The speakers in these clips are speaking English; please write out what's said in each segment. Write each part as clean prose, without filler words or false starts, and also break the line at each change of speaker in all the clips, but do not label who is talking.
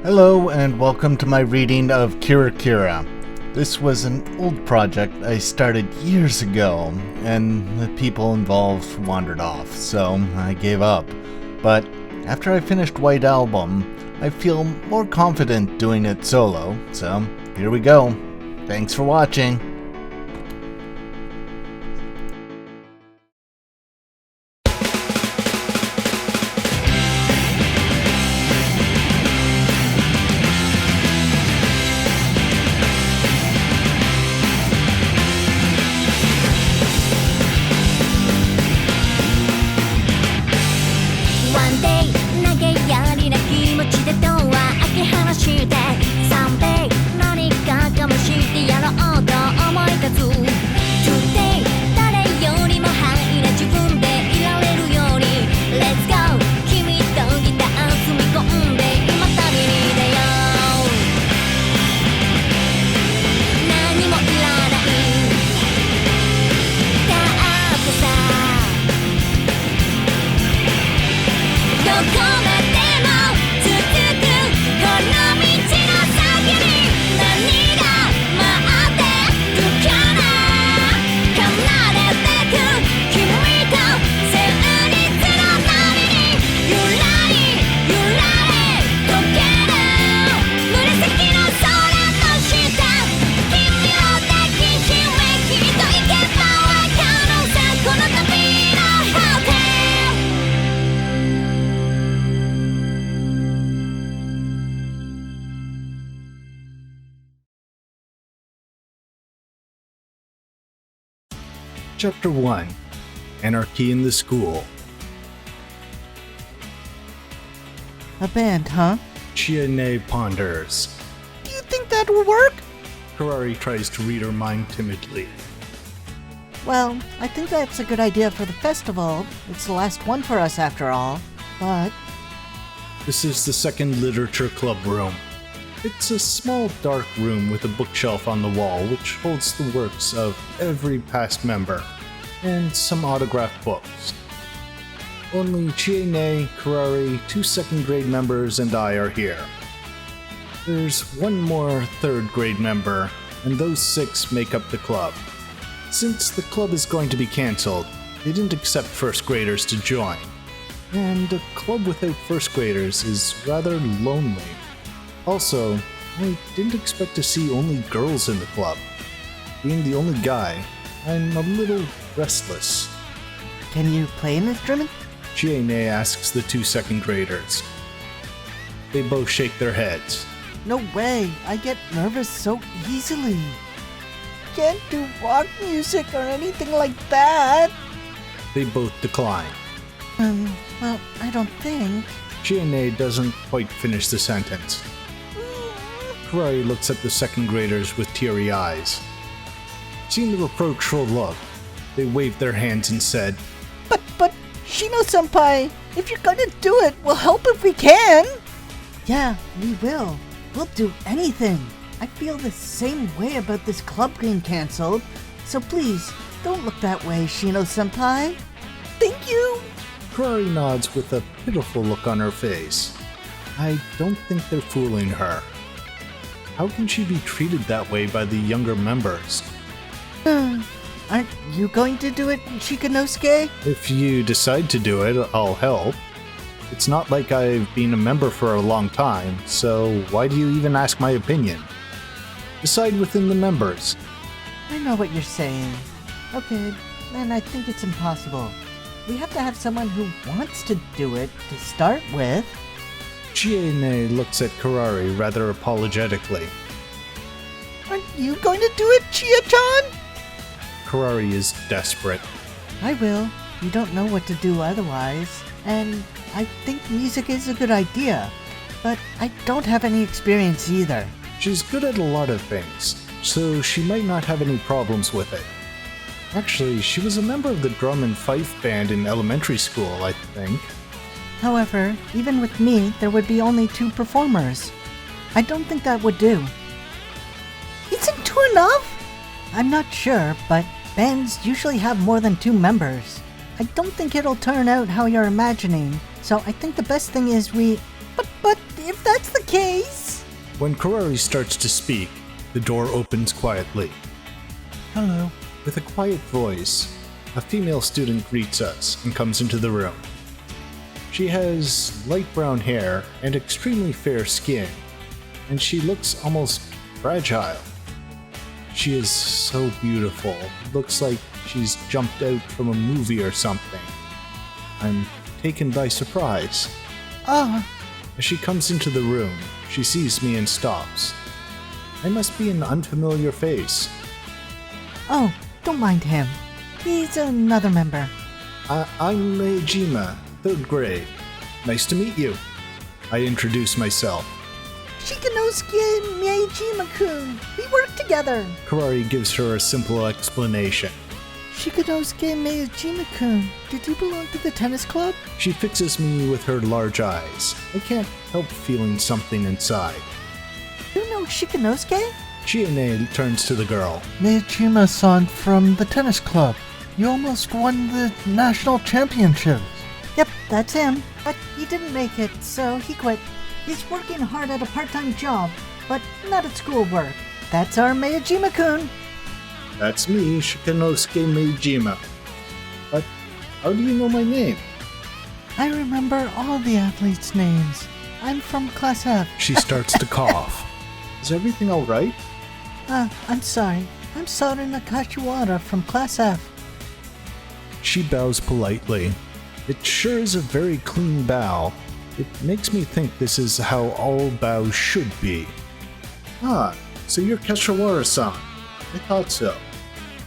Hello and welcome to my reading of Kira Kira. This was an old project I started years ago, and the people involved wandered off, so I gave up. But after I finished White Album, I feel more confident doing it solo, so here we go. Thanks for watching.
Chapter 1 Anarchy in the School.
A band, huh?
Chiane ponders.
Do you think that will work?
Karari tries to read her mind timidly.
Well, I think that's a good idea for the festival. It's the last one for us after all. But
This is the second literature club room. It's a small dark room with a bookshelf on the wall which holds the works of every past member, and some autographed books. Only Chiane, Karari, 2 second grade members, and I are here. There's one more third grade member, and those 6 make up the club. Since the club is going to be cancelled, they didn't accept first graders to join. And a club without first graders is rather lonely. Also, I didn't expect to see only girls in the club. Being the only guy, I'm a little restless.
can you play an instrument?
Chiane asks the 2 second graders. They both shake their heads.
No way. I get nervous so easily. Can't do rock music or anything like that.
They both decline.
Well, I don't think.
Chiane doesn't quite finish the sentence. Karari looks at the second graders with teary eyes. Seeing the reproachful look, they waved their hands and said,
But, Shino-senpai, if you're gonna do it, we'll help if we can. Yeah, we will. We'll do anything. I feel the same way about this club being canceled. So please, don't look that way, Shino-senpai. Thank you.
Karari nods with a pitiful look on her face. I don't think they're fooling her. How can she be treated that way by the younger members?
Aren't you going to do it, Shikanosuke?
If you decide to do it, I'll help. It's not like I've been a member for a long time, so why do you even ask my opinion? Decide within the members.
I know what you're saying. Okay, then I think it's impossible. We have to have someone who wants to do it to start with.
Chiane looks at Karari rather apologetically.
Aren't you going to do it, Chia-chan?
Karari is desperate.
I will. You don't know what to do otherwise. And I think music is a good idea. But I don't have any experience either.
She's good at a lot of things, so she might not have any problems with it. Actually, she was a member of the drum and fife band in elementary school, I think.
However, even with me, there would be only 2 performers. I don't think that would do. Isn't 2 enough? I'm not sure, but bands usually have more than 2 members. I don't think it'll turn out how you're imagining, so I think the best thing is we... But if that's the case.
When Karari starts to speak, the door opens quietly.
Hello.
With a quiet voice, a female student greets us and comes into the room. She has light brown hair and extremely fair skin, and she looks almost fragile. She is so beautiful. Looks like she's jumped out from a movie or something. I'm taken by surprise.
Ah,
As she comes into the room, she sees me and stops. I must be an unfamiliar face.
Oh, don't mind him. He's another member.
I'm Meijima, 3rd grade. Nice to meet you. I introduce myself.
Shikanosuke Meijima-kun. We work together.
Karari gives her a simple explanation.
Shikanosuke Meijima-kun. Did you belong to the tennis club?
She fixes me with her large eyes. I can't help feeling something inside.
You know Shikanosuke?
Chiene turns to the girl.
Meijima-san from the tennis club. You almost won the national championships.
Yep, that's him. But he didn't make it, so he quit. He's working hard at a part-time job, but not at schoolwork. That's our Meijima-kun.
That's me, Shikanosuke Meijima. But how do you know my name?
I remember all the athletes' names. I'm from Class F.
She starts to cough. Is everything alright?
I'm sorry. I'm Saruna Kashiwara from Class F.
She bows politely. It sure is a very clean bow. It makes me think this is how all bows should be. Ah, so you're Kashiwara-san. I thought so.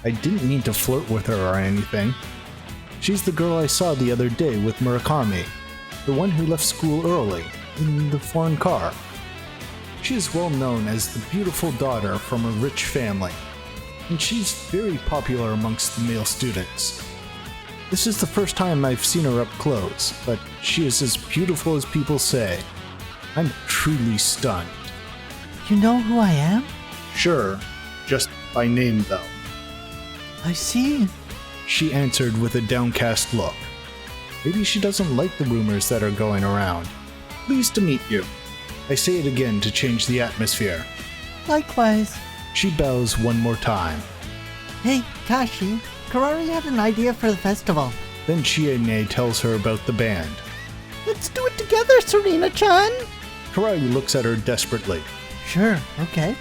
I didn't mean to flirt with her or anything. She's the girl I saw the other day with Murakami, the one who left school early, in the foreign car. She is well known as the beautiful daughter from a rich family, and she's very popular amongst the male students. This is the first time I've seen her up close, but she is as beautiful as people say. I'm truly stunned.
You know who I am?
Sure, just by name though.
I see.
She answered with a downcast look. Maybe she doesn't like the rumors that are going around. Pleased to meet you. I say it again to change the atmosphere.
Likewise.
She bows one more time.
Hey, Kashi. Karari had an idea for the festival.
Then Chiene tells her about the band.
Let's do it together, Serena-chan.
Karari looks at her desperately.
Sure, okay.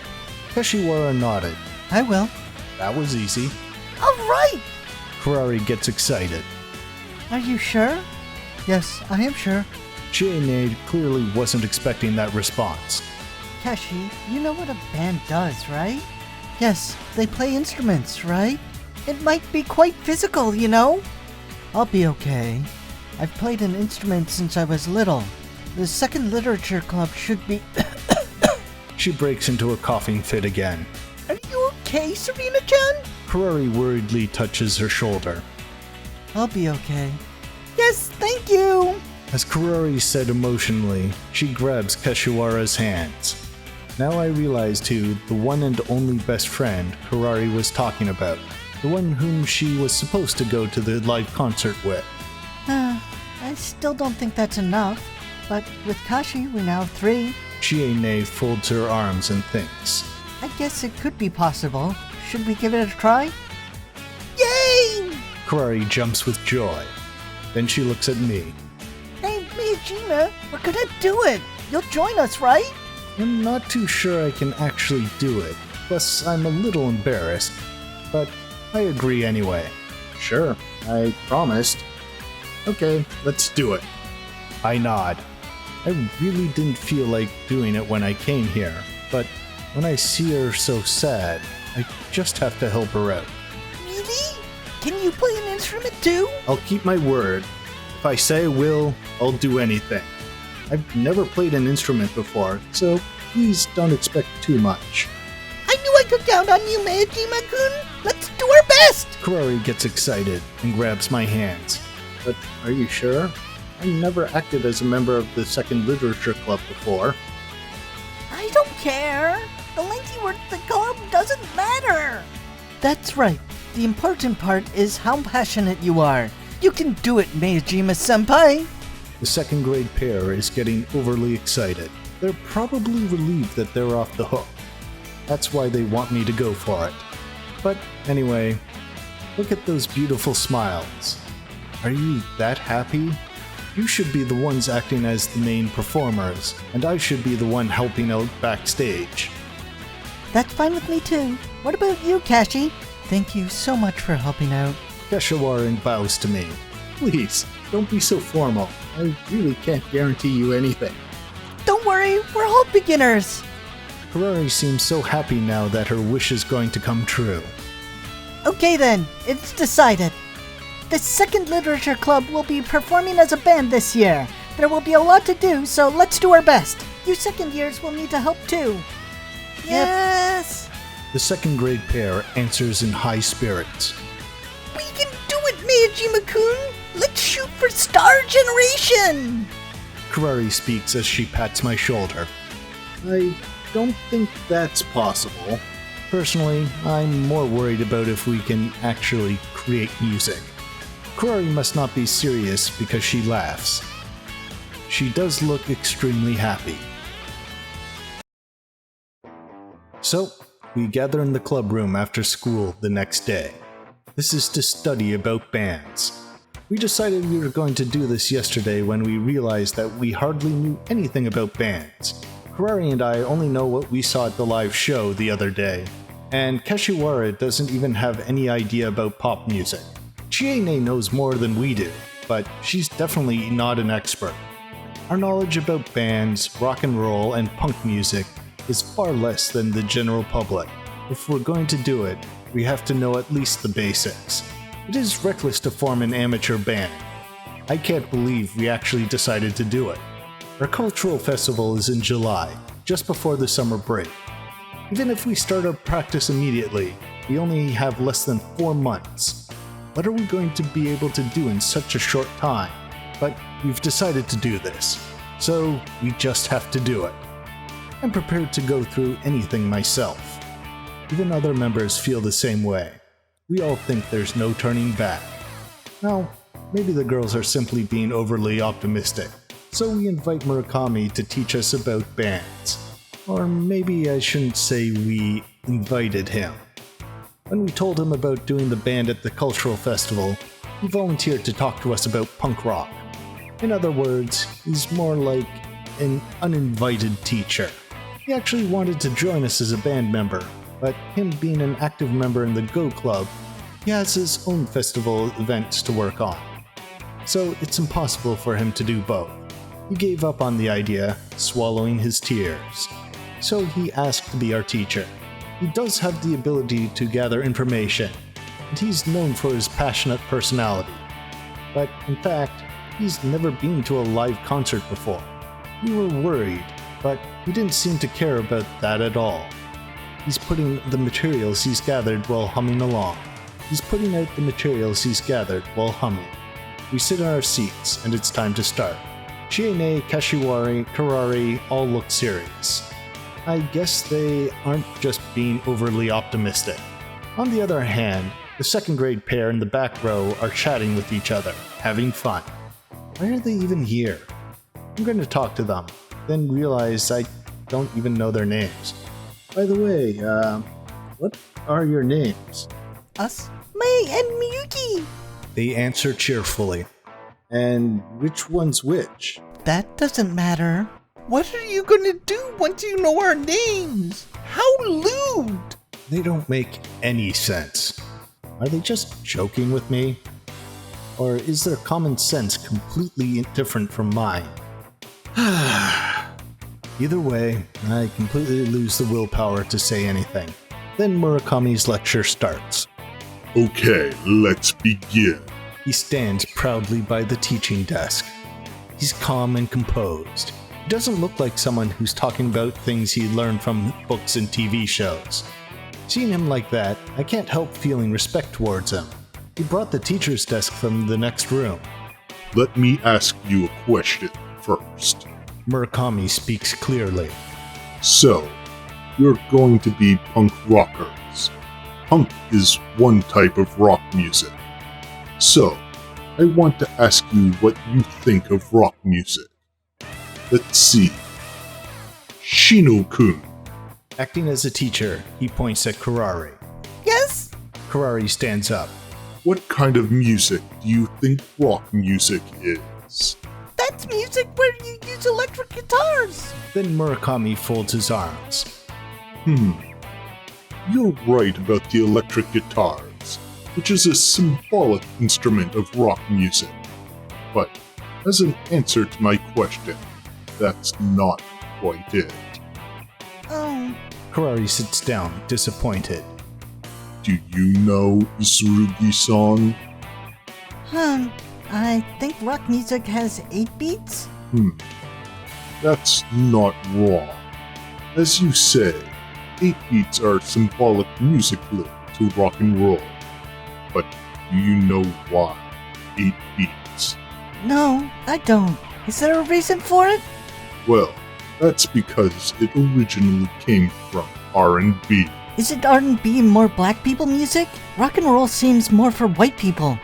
Kashiwara nodded.
I will.
That was easy.
All right!
Karari gets excited.
Are you sure? Yes, I am sure.
Chiene clearly wasn't expecting that response.
Kashi, you know what a band does, right? Yes, they play instruments, right? It might be quite physical, you know? I'll be okay. I've played an instrument since I was little. The second literature club should be...
She breaks into a coughing fit again.
Are you okay, Serena-chan?
Karari worriedly touches her shoulder.
I'll be okay. Yes, thank you!
As Karari said emotionally, she grabs Kashiwara's hands. Now I realized who the one and only best friend Karari was talking about. The one whom she was supposed to go to the live concert with.
I still don't think that's enough. But with Kashi, we're now 3.
Chiene folds her arms and thinks.
I guess it could be possible. Should we give it a try? Yay!
Karari jumps with joy. Then she looks at me.
Hey, Meijima, we're gonna do it! You'll join us, right?
I'm not too sure I can actually do it. Plus, I'm a little embarrassed. But I agree anyway. Sure, I promised. Okay, let's do it. I nod. I really didn't feel like doing it when I came here, but when I see her so sad, I just have to help her out.
Really? Can you play an instrument too?
I'll keep my word. If I say I will, I'll do anything. I've never played an instrument before, so please don't expect too much.
I knew I could count on you, Meijima-kun! Let's do our best!
Karari gets excited and grabs my hands. But are you sure? I never acted as a member of the second literature club before.
I don't care! The length you were at the club doesn't matter! That's right. The important part is how passionate you are. You can do it, Meijima-senpai!
The second grade pair is getting overly excited. They're probably relieved that they're off the hook. That's why they want me to go for it. But anyway, look at those beautiful smiles. Are you that happy? You should be the ones acting as the main performers, and I should be the one helping out backstage.
That's fine with me too. What about you, Kashi? Thank you so much for helping out.
Keshawarin bows to me. Please, don't be so formal. I really can't guarantee you anything.
Don't worry, we're all beginners.
Harari seems so happy now that her wish is going to come true.
Okay then, it's decided. The second literature club will be performing as a band this year. There will be a lot to do, so let's do our best. You second years will need to help too. Yes!
The second grade pair answers in high spirits.
We can do it, Miyajima-kun! Let's shoot for Star Generation!
Karari speaks as she pats my shoulder. I don't think that's possible. Personally, I'm more worried about if we can actually create music. Karari must not be serious because she laughs. She does look extremely happy. So, we gather in the club room after school the next day. This is to study about bands. We decided we were going to do this yesterday when we realized that we hardly knew anything about bands. Harari and I only know what we saw at the live show the other day, and Kashiwara doesn't even have any idea about pop music. Chiene knows more than we do, but she's definitely not an expert. Our knowledge about bands, rock and roll, and punk music is far less than the general public. If we're going to do it, we have to know at least the basics. It is reckless to form an amateur band. I can't believe we actually decided to do it. Our cultural festival is in July, just before the summer break. Even if we start our practice immediately, we only have less than 4 months. What are we going to be able to do in such a short time? But we've decided to do this, so we just have to do it. I'm prepared to go through anything myself. Even other members feel the same way. We all think there's no turning back. Now, maybe the girls are simply being overly optimistic, so we invite Murakami to teach us about bands. Or maybe I shouldn't say we invited him. When we told him about doing the band at the cultural festival, he volunteered to talk to us about punk rock. In other words, he's more like an uninvited teacher. He actually wanted to join us as a band member, but him being an active member in the Go Club, he has his own festival events to work on. So it's impossible for him to do both. He gave up on the idea, swallowing his tears. So he asked to be our teacher. He does have the ability to gather information, and he's known for his passionate personality. But in fact, he's never been to a live concert before. We were worried, but he didn't seem to care about that at all. He's putting the materials he's gathered while humming along. He's putting out the materials he's gathered while humming. We sit in our seats, and it's time to start. Chiene, Kashiwari, Karari all look serious. I guess they aren't just being overly optimistic. On the other hand, the second grade pair in the back row are chatting with each other, having fun. Why are they even here? I'm going to talk to them, then realize I don't even know their names. By the way, what are your names?
Us? Mei and Miyuki!
They answer cheerfully. And which one's which?
That doesn't matter.
What are you gonna do once you know our names? How lewd!
They don't make any sense. Are they just joking with me? Or is their common sense completely different from mine? Either way, I completely lose the willpower to say anything. Then Murakami's lecture starts.
Okay, let's begin.
He stands proudly by the teaching desk. He's calm and composed. He doesn't look like someone who's talking about things he learned from books and TV shows. Seeing him like that, I can't help feeling respect towards him. He brought the teacher's desk from the next room.
Let me ask you a question first.
Murakami speaks clearly.
So, you're going to be punk rockers. Punk is one type of rock music. So, I want to ask you what you think of rock music. Let's see. Shino-kun.
Acting as a teacher, he points at Karari.
Yes?
Karari stands up.
What kind of music do you think rock music is?
That's music where you use electric guitars.
Then Murakami folds his arms.
You're right about the electric guitars, which is a symbolic instrument of rock music. But as an answer to my question, that's not quite it.
Oh,
Karari sits down, disappointed.
Do you know Isurugi-san?
I think rock music has 8 beats.
That's not wrong. As you say, 8 beats are symbolic musically to rock and roll. But do you know why 8 beats?
No, I don't. Is there a reason for it?
Well, that's because it originally came from R&B.
Isn't R&B more black people music? Rock and roll seems more for white people.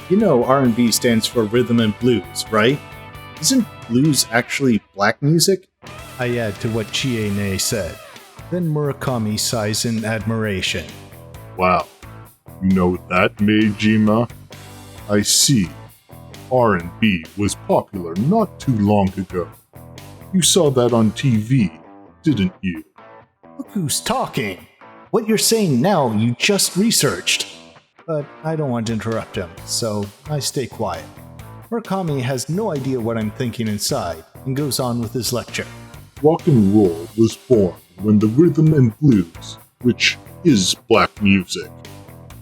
You know R&B stands for rhythm and blues, right? Isn't blues actually black music? I add to what Chiene said. Then Murakami sighs in admiration.
Wow, you know that, Meijima? I see. R&B was popular not too long ago. You saw that on TV, didn't you?
Look who's talking! What you're saying now, you just researched. But I don't want to interrupt him, so I stay quiet. Murakami has no idea what I'm thinking inside, and goes on with his lecture.
Rock and roll was born when the rhythm and blues, which is black music,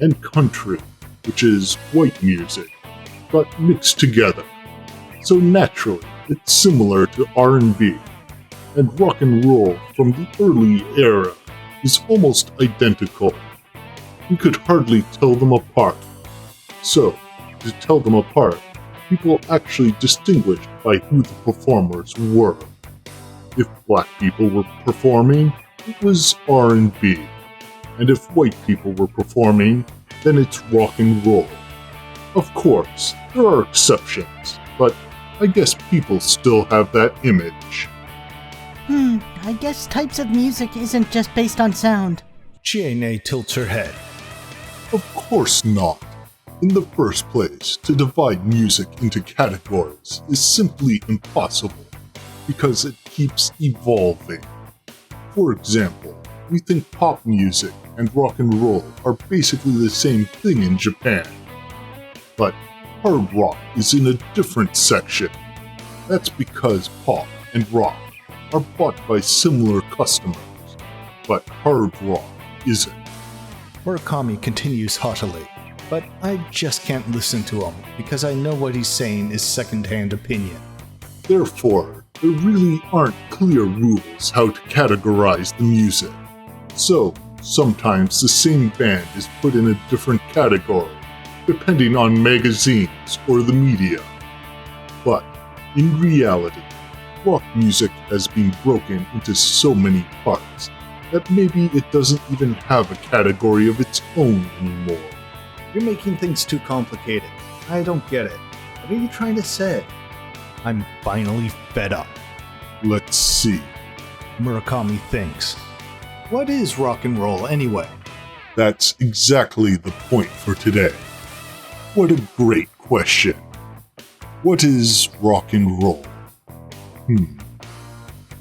and country, which is white music, got mixed together. So naturally, it's similar to R&B, and rock and roll from the early era is almost identical. You could hardly tell them apart. So, to tell them apart, people actually distinguished by who the performers were. If black people were performing, it was R&B, and if white people were performing, then it's rock and roll. Of course, there are exceptions, but I guess people still have that image.
I guess types of music isn't just based on sound.
Chiene tilts her head.
Of course not. In the first place, to divide music into categories is simply impossible, because it keeps evolving. For example, we think pop music and rock and roll are basically the same thing in Japan. But hard rock is in a different section. That's because pop and rock are bought by similar customers, but hard rock isn't.
Murakami continues haughtily, but I just can't listen to him because I know what he's saying is second-hand opinion.
Therefore, there really aren't clear rules how to categorize the music. So, sometimes the same band is put in a different category, depending on magazines or the media. But, in reality, rock music has been broken into so many parts that maybe it doesn't even have a category of its own anymore.
You're making things too complicated. I don't get it. What are you trying to say? I'm finally fed up.
Let's see.
Murakami thinks. What is rock and roll anyway?
That's exactly the point for today. What a great question. What is rock and roll?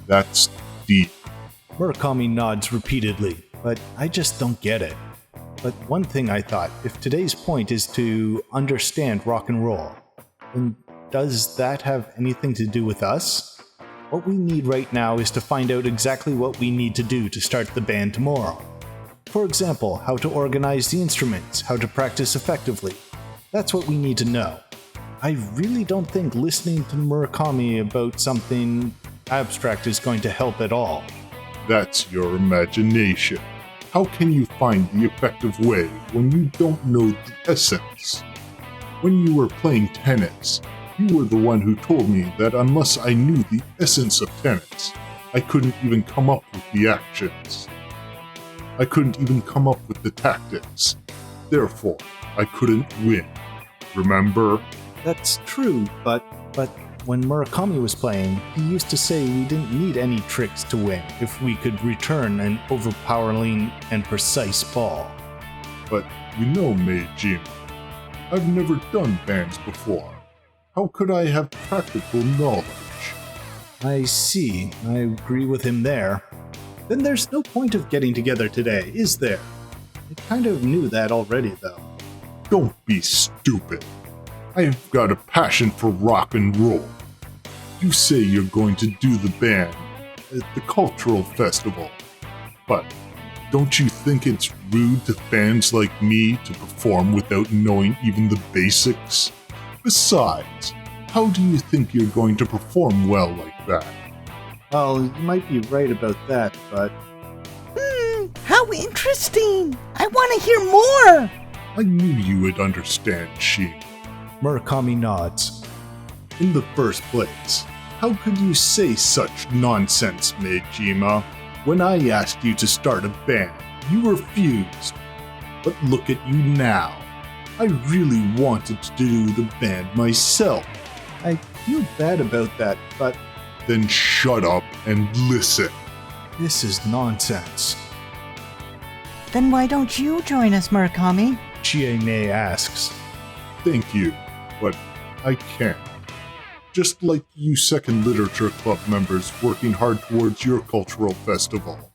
That's deep.
Murakami nods repeatedly, but I just don't get it. But one thing I thought, if today's point is to understand rock and roll, then does that have anything to do with us? What we need right now is to find out exactly what we need to do to start the band tomorrow. For example, how to organize the instruments, how to practice effectively. That's what we need to know. I really don't think listening to Murakami about something abstract is going to help at all.
That's your imagination. How can you find the effective way when you don't know the essence? When you were playing tennis, you were the one who told me that unless I knew the essence of tennis, I couldn't even come up with the actions. I couldn't even come up with the tactics. Therefore, I couldn't win. Remember?
That's true, but when Murakami was playing, he used to say we didn't need any tricks to win if we could return an overpowering and precise ball.
But you know, Meijima, I've never done bands before. How could I have practical knowledge?
I see. I agree with him there. Then there's no point of getting together today, is there? I kind of knew that already, though.
Don't be stupid. I've got a passion for rock and roll. You say you're going to do the band at the cultural festival, but don't you think it's rude to fans like me to perform without knowing even the basics? Besides, how do you think you're going to perform well like that?
Well, you might be right about that, but
How interesting! I want to hear more!
I knew you would understand, Shin.
Murakami nods.
In the first place, how could you say such nonsense, Meijima? When I asked you to start a band, you refused. But look at you now. I really wanted to do the band myself.
I feel bad about that, but
Then shut up and listen.
this is nonsense.
Then why don't you join us, Murakami?
Chiene asks.
Thank you, but I can't. Just like you second literature club members working hard towards your cultural festival.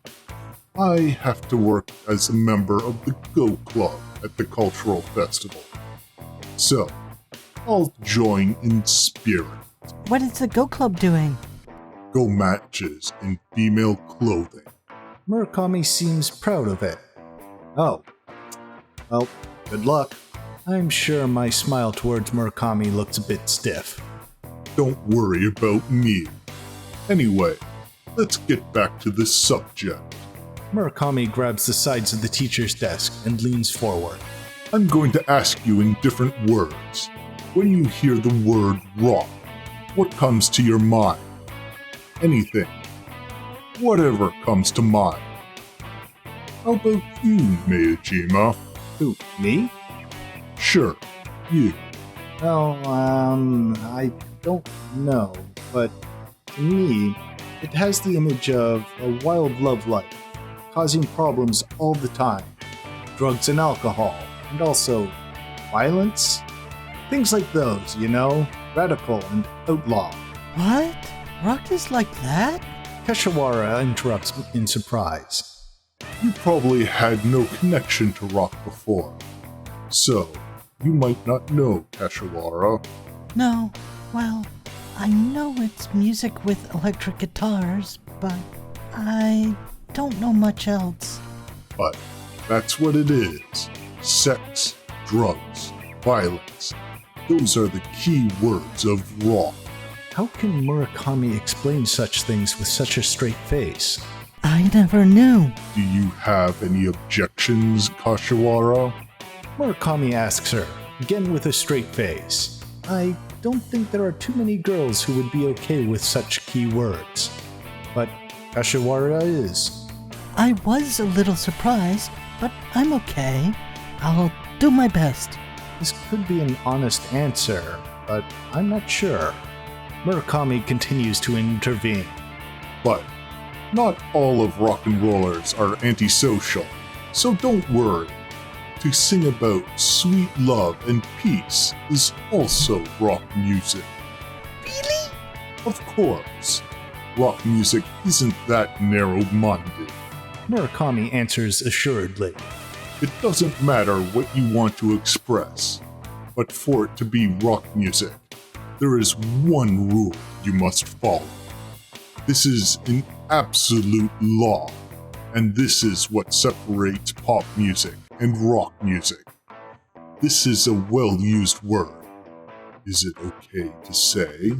I have to work as a member of the Go Club at the cultural festival. So, I'll join in spirit.
What is the Go Club doing?
Go matches in female clothing.
Murakami seems proud of it. Oh. Well, good luck. I'm sure my smile towards Murakami looks a bit stiff.
Don't worry about me. Anyway, let's get back to the subject.
Murakami grabs the sides of the teacher's desk and leans forward.
I'm going to ask you in different words. When you hear the word rock, what comes to your mind? Anything. Whatever comes to mind. How about you, Meijima?
Who, me?
Sure, you.
Well, I don't know, but to me, it has the image of a wild love life, causing problems all the time. Drugs and alcohol, and also violence? Things like those, you know? Radical and outlaw.
What? Rock is like that?
Kashiwara interrupts in surprise.
You probably had no connection to rock before. So, you might not know Kashiwara.
No. Well, I know it's music with electric guitars, but I don't know much else.
But that's what it is. Sex, drugs, violence. Those are the key words of rock.
How can Murakami explain such things with such a straight face?
I never knew.
Do you have any objections, Kashiwara?
Murakami asks her, again with a straight face. I don't think there are too many girls who would be okay with such key words. But Kashiwara is.
I was a little surprised, but I'm okay. I'll do my best.
This could be an honest answer, but I'm not sure. Murakami continues to intervene.
But not all of rock and rollers are antisocial, so don't worry. To sing about sweet love and peace is also rock music.
Really?
Of course. Rock music isn't that narrow-minded.
Murakami answers assuredly.
It doesn't matter what you want to express, but for it to be rock music, there is one rule you must follow. This is an absolute law, and this is what separates pop music and rock music. This is a well-used word. Is it okay to say?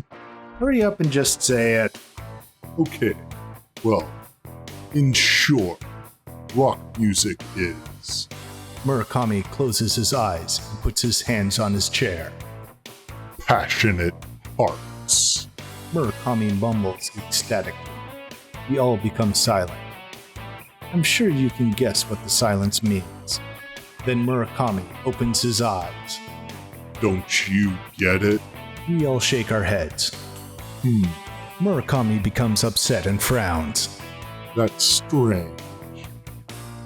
Hurry up and just say it.
Okay, well, in short, rock music is
Murakami closes his eyes and puts his hands on his chair.
passionate hearts.
Murakami mumbles ecstatically. We all become silent. I'm sure you can guess what the silence means. Then Murakami opens his eyes.
Don't you get it?
We all shake our heads. Murakami becomes upset and frowns.
That's strange.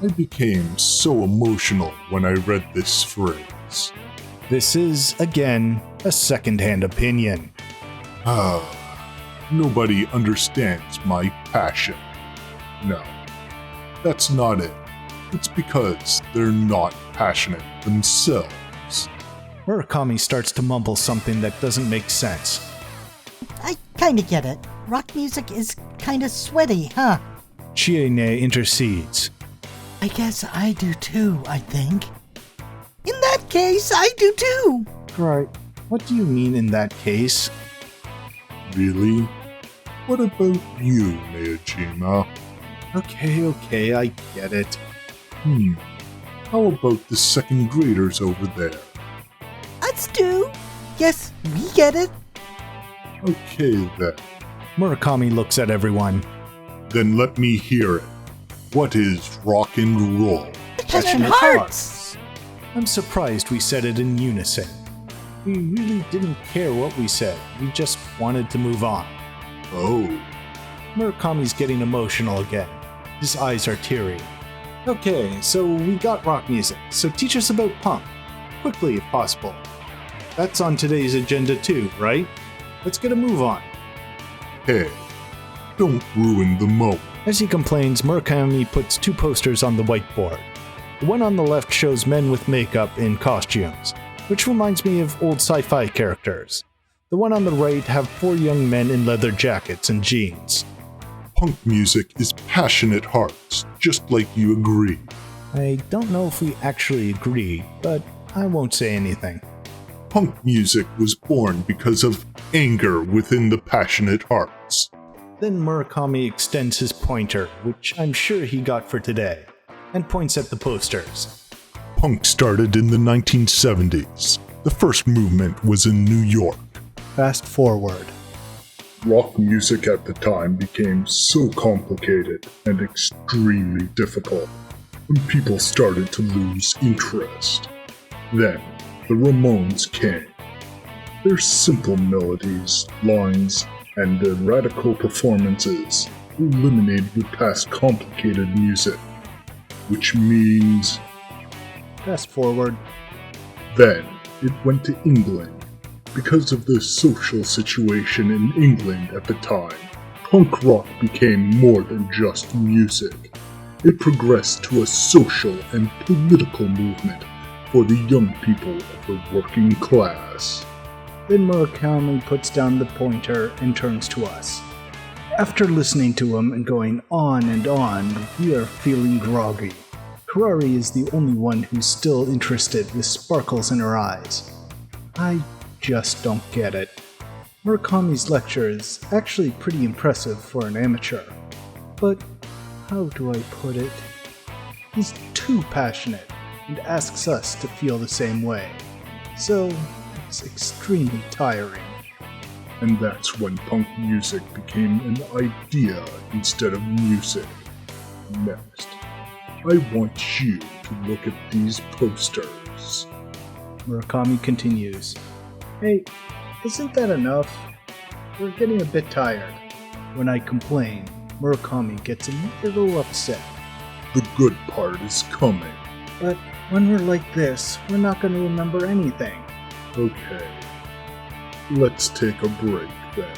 I became so emotional when I read this phrase.
This is, again, a second-hand opinion.
Nobody understands my passion. No, that's not it. It's because they're not passionate themselves.
Murakami starts to mumble something that doesn't make sense.
I kinda get it. Rock music is kinda sweaty, huh?
Chiene intercedes.
I guess I do too, I think. In that case, I do too!
Right, what do you mean in that case?
Really? What about you, Miyajima?
Okay, I get it.
How about the second graders over there?
Us too! Yes, we get it.
Okay then.
Murakami looks at everyone.
Then let me hear it. What is rock and roll?
Passionate hearts!
I'm surprised we said it in unison. We really didn't care what we said, we just wanted to move on.
Oh,
Murakami's getting emotional again. His eyes are teary. Okay, so we got rock music, so teach us about punk. Quickly if possible. That's on today's agenda too, right? Let's get a move on.
hey, don't ruin the moment.
As he complains, Murakami puts two posters on the whiteboard. The one on the left shows men with makeup in costumes, which reminds me of old sci-fi characters. The one on the right have four young men in leather jackets and jeans.
Punk music is passionate hearts, just like you agree.
I don't know if we actually agree, but I won't say anything.
Punk music was born because of anger within the passionate hearts.
Then Murakami extends his pointer, which I'm sure he got for today, and points at the posters.
Punk started in the 1970s. The first movement was in New York.
Fast forward.
Rock music at the time became so complicated and extremely difficult, and people started to lose interest. Then, the Ramones came. Their simple melodies, lines, and their radical performances eliminated past complicated music, which means
Fast forward.
then it went to England. Because of the social situation in England at the time, punk rock became more than just music. It progressed to a social and political movement for the young people of the working class.
Then Murakami puts down the pointer and turns to us. After listening to him and going on and on, we are feeling groggy. Karari is the only one who's still interested with sparkles in her eyes. I just don't get it. Murakami's lecture is actually pretty impressive for an amateur. But how do I put it? He's too passionate and asks us to feel the same way. So it's extremely tiring.
And that's when punk music became an idea instead of music. Next, I want you to look at these posters.
Murakami continues. Hey, isn't that enough? We're getting a bit tired. When I complain, Murakami gets a little upset.
The good part is coming.
But when we're like this, we're not going to remember anything.
Okay, let's take a break then.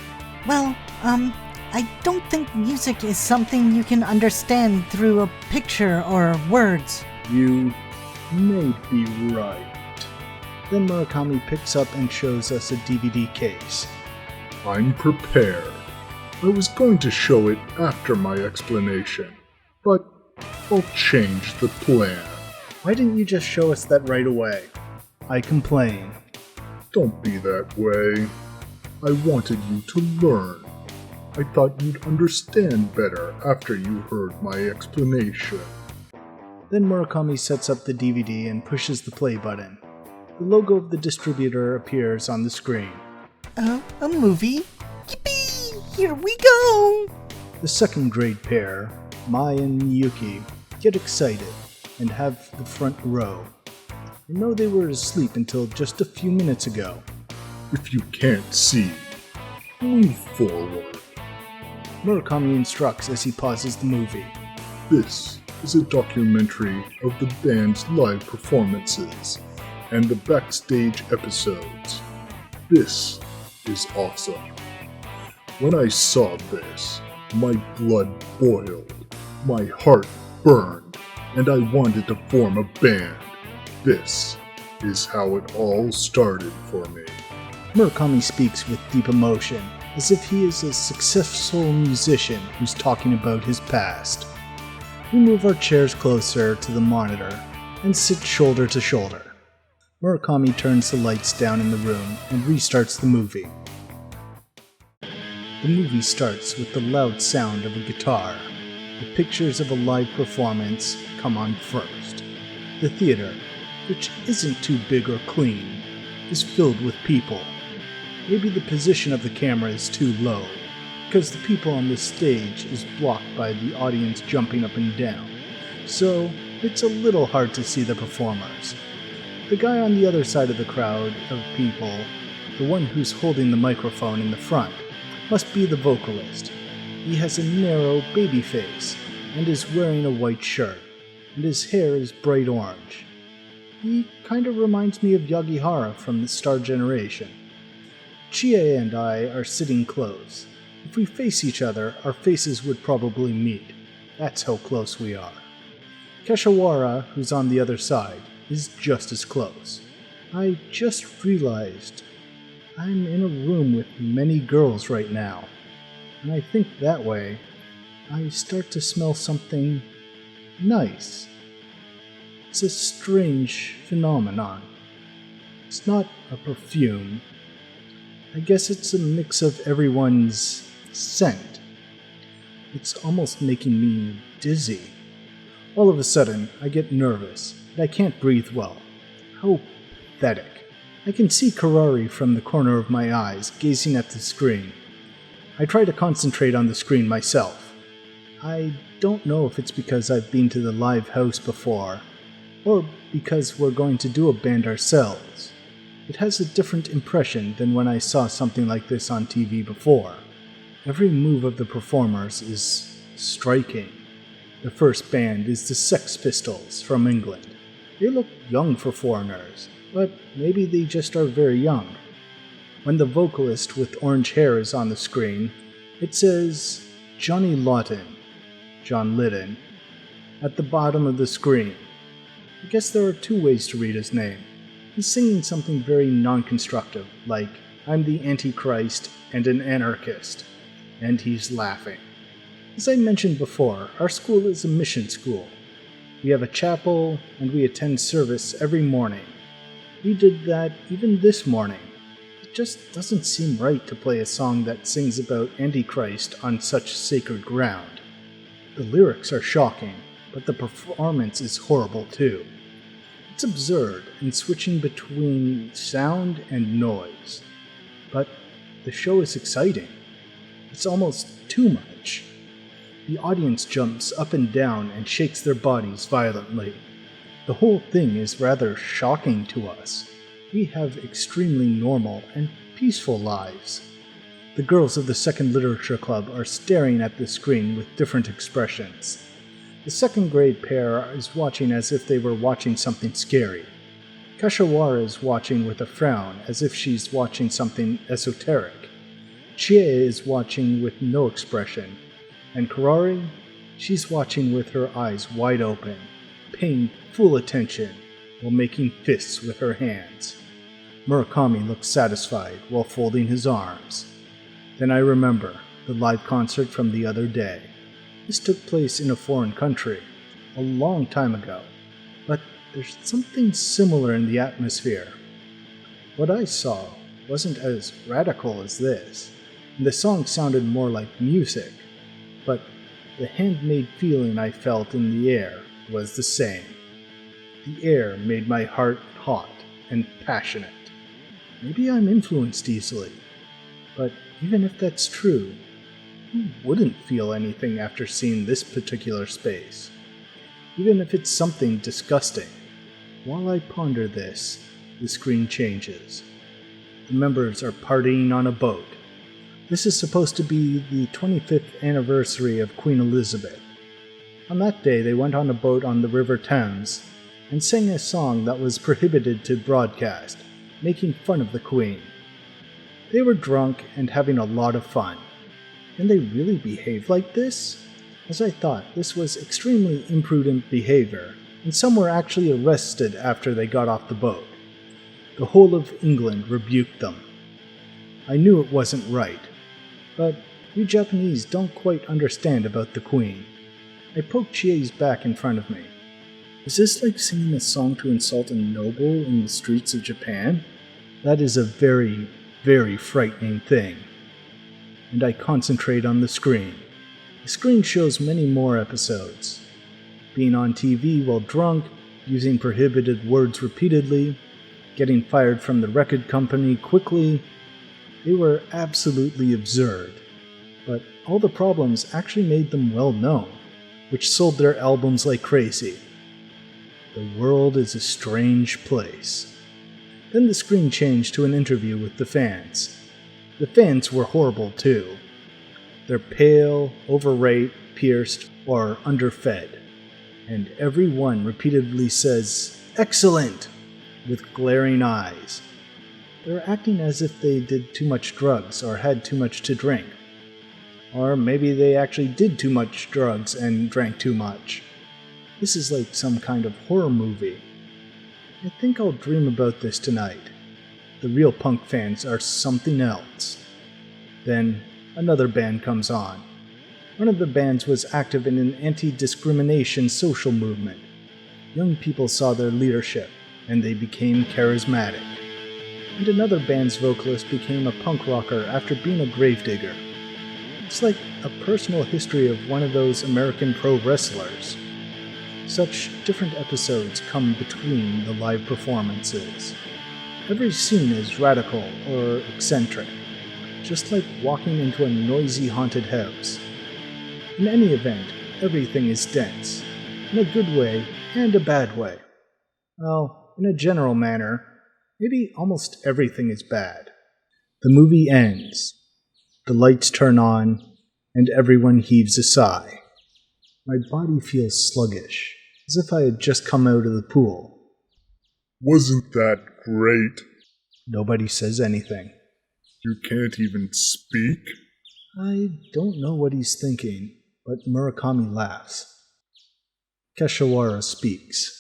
Well, I don't think music is something you can understand through a picture or words.
You may be right. Then Murakami picks up and shows us a DVD case.
I'm prepared. I was going to show it after my explanation, but I'll change the plan.
Why didn't you just show us that right away? I complain.
Don't be that way. I wanted you to learn. I thought you'd understand better after you heard my explanation.
Then Murakami sets up the DVD and pushes the play button. The logo of the distributor appears on the screen.
A movie? Yippee! Here we go!
The second grade pair, Mai and Miyuki, get excited and have the front row. I know they were asleep until just a few minutes ago.
If you can't see, move forward.
Murakami instructs as he pauses the movie.
This is a documentary of the band's live performances and the backstage episodes. This is awesome. When I saw this, my blood boiled, my heart burned, and I wanted to form a band. This is how it all started for me.
Murakami speaks with deep emotion, as if he is a successful musician who's talking about his past. We move our chairs closer to the monitor and sit shoulder to shoulder. Murakami turns the lights down in the room and restarts the movie. The movie starts with the loud sound of a guitar. The pictures of a live performance come on first. The theater, which isn't too big or clean, is filled with people. Maybe the position of the camera is too low, because the people on the stage is blocked by the audience jumping up and down, so it's a little hard to see the performers. The guy on the other side of the crowd of people, the one who's holding the microphone in the front, must be the vocalist. He has a narrow baby face and is wearing a white shirt, and his hair is bright orange. He kinda reminds me of Yagihara from the Star Generation. Chie and I are sitting close. If we face each other, our faces would probably meet. That's how close we are. Kashiwara, who's on the other side, is just as close. I just realized I'm in a room with many girls right now, and I think that way I start to smell something nice. It's a strange phenomenon. It's not a perfume. I guess it's a mix of everyone's scent. It's almost making me dizzy. All of a sudden, I get nervous, and I can't breathe well. How pathetic. I can see Karari from the corner of my eyes, gazing at the screen. I try to concentrate on the screen myself. I don't know if it's because I've been to the live house before, or because we're going to do a band ourselves. It has a different impression than when I saw something like this on TV before. Every move of the performers is striking. The first band is the Sex Pistols from England. They look young for foreigners, but maybe they just are very young. When the vocalist with orange hair is on the screen, it says Johnny Lawton, John Lydon, at the bottom of the screen. I guess there are two ways to read his name. He's singing something very non-constructive, like, I'm the Antichrist and an anarchist, and he's laughing. As I mentioned before, our school is a mission school. We have a chapel, and we attend service every morning. We did that even this morning. It just doesn't seem right to play a song that sings about Antichrist on such sacred ground. The lyrics are shocking, but the performance is horrible too. It's absurd and switching between sound and noise. But the show is exciting. It's almost too much. The audience jumps up and down and shakes their bodies violently. The whole thing is rather shocking to us. We have extremely normal and peaceful lives. The girls of the Second Literature Club are staring at the screen with different expressions. The second grade pair is watching as if they were watching something scary. Kashiwara is watching with a frown as if she's watching something esoteric. Chie is watching with no expression. And Karari, she's watching with her eyes wide open, paying full attention while making fists with her hands. Murakami looks satisfied while folding his arms. Then I remember the live concert from the other day. This took place in a foreign country, a long time ago, but there's something similar in the atmosphere. What I saw wasn't as radical as this, and the song sounded more like music, but the handmade feeling I felt in the air was the same. The air made my heart hot and passionate. Maybe I'm influenced easily, but even if that's true, who wouldn't feel anything after seeing this particular space? Even if it's something disgusting. While I ponder this, the screen changes. The members are partying on a boat. This is supposed to be the 25th anniversary of Queen Elizabeth. On that day, they went on a boat on the River Thames and sang a song that was prohibited to broadcast, making fun of the Queen. They were drunk and having a lot of fun. Can they really behave like this? As I thought, this was extremely imprudent behavior, and some were actually arrested after they got off the boat. The whole of England rebuked them. I knew it wasn't right, but you Japanese don't quite understand about the Queen. I poked Chie's back in front of me. Is this like singing a song to insult a noble in the streets of Japan? That is a very, very frightening thing. And I concentrate on the screen. The screen shows many more episodes. Being on TV while drunk, using prohibited words repeatedly, getting fired from the record company quickly. They were absolutely absurd. But all the problems actually made them well known, which sold their albums like crazy. The world is a strange place. Then the screen changed to an interview with the fans. The fans were horrible too. They're pale, overweight, pierced, or underfed. And every one repeatedly says, "Excellent!" with glaring eyes. They're acting as if they did too much drugs or had too much to drink. Or maybe they actually did too much drugs and drank too much. This is like some kind of horror movie. I think I'll dream about this tonight. The real punk fans are something else. Then another band comes on. One of the bands was active in an anti-discrimination social movement. Young people saw their leadership, and they became charismatic. And another band's vocalist became a punk rocker after being a gravedigger. It's like a personal history of one of those American pro wrestlers. Such different episodes come between the live performances. Every scene is radical or eccentric, just like walking into a noisy haunted house. In any event, everything is dense, in a good way and a bad way. Well, in a general manner, maybe almost everything is bad. The movie ends. The lights turn on, and everyone heaves a sigh. My body feels sluggish, as if I had just come out of the pool.
Wasn't that great?
Nobody says anything.
You can't even speak?
I don't know what he's thinking, but Murakami laughs. Kashiwara speaks.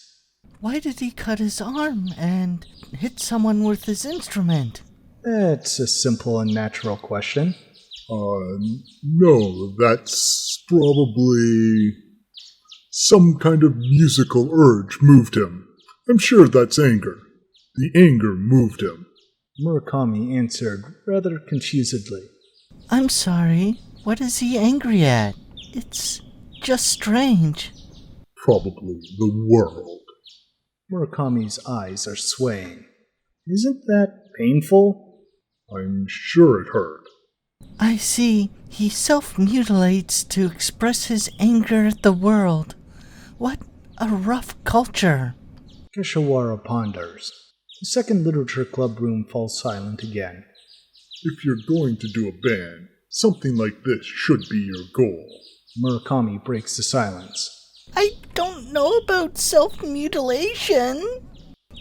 Why did he cut his arm and hit someone with his instrument?
That's a simple and natural question.
No, that's probably... some kind of musical urge moved him. I'm sure that's anger. The anger moved him.
Murakami answered rather confusedly.
I'm sorry. What is he angry at? It's just strange.
Probably the world.
Murakami's eyes are swaying. Isn't that painful?
I'm sure it hurt.
I see. He self-mutilates to express his anger at the world. What a rough culture.
Kashiwara ponders. The second literature club room falls silent again.
If you're going to do a band, something like this should be your goal.
Murakami breaks the silence.
I don't know about self-mutilation.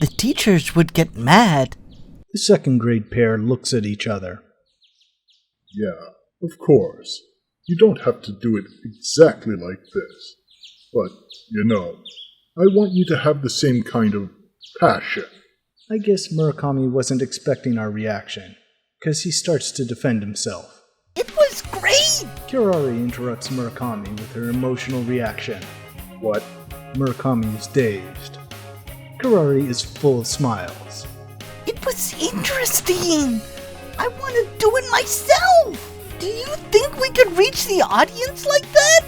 The teachers would get mad.
The second grade pair looks at each other.
Yeah, of course. You don't have to do it exactly like this. But, I want you to have the same kind of passion.
I guess Murakami wasn't expecting our reaction, because he starts to defend himself.
It was great!
Kirari interrupts Murakami with her emotional reaction.
What?
Murakami is dazed. Kirari is full of smiles.
It was interesting! I want to do it myself! Do you think we could reach the audience like that?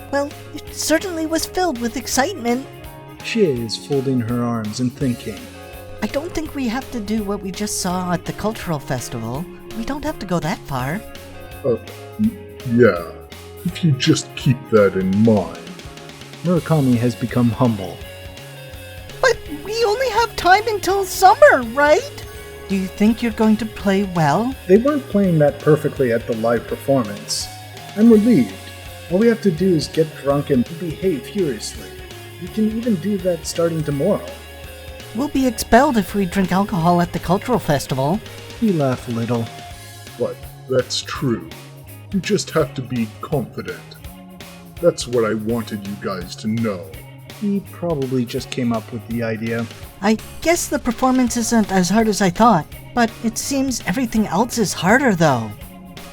Well, it certainly was filled with excitement.
Chie is folding her arms and thinking.
I don't think we have to do what we just saw at the cultural festival. We don't have to go that far.
Yeah, if you just keep that in mind.
Murakami has become humble.
But we time until summer, right? Do you think you're going to play well?
They weren't playing that perfectly at the live performance. I'm relieved. All we have to do is get drunk and behave furiously. We can even do that starting tomorrow.
We'll be expelled if we drink alcohol at the cultural festival.
He laughed a little.
But that's true. You just have to be confident. That's what I wanted you guys to know.
He probably just came up with the idea.
I guess the performance isn't as hard as I thought, but it seems everything else is harder though.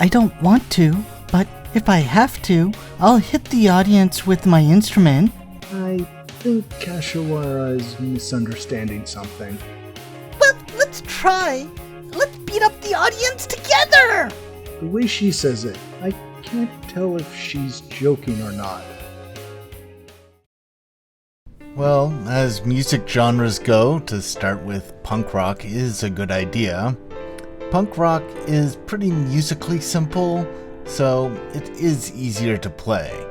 I don't want to, but if I have to, I'll hit the audience with my instrument.
I think Kashiwara is misunderstanding something.
Well, let's try. Let's beat up the audience together!
The way she says it, I can't tell if she's joking or not.
Well, as music genres go, to start with, punk rock is a good idea. Punk rock is pretty musically simple, so it is easier to play.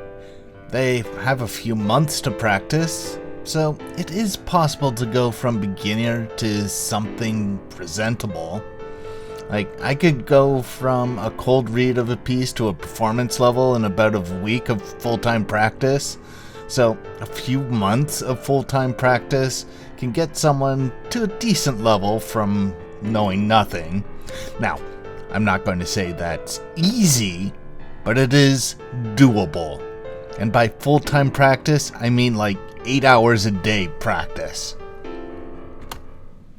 They have a few months to practice, so it is possible to go from beginner to something presentable. Like, I could go from a cold read of a piece to a performance level in about a week of full-time practice. So, a few months of full-time practice can get someone to a decent level from knowing nothing. Now, I'm not going to say that's easy, but it is doable. And by full-time practice, I mean like 8 hours a day practice.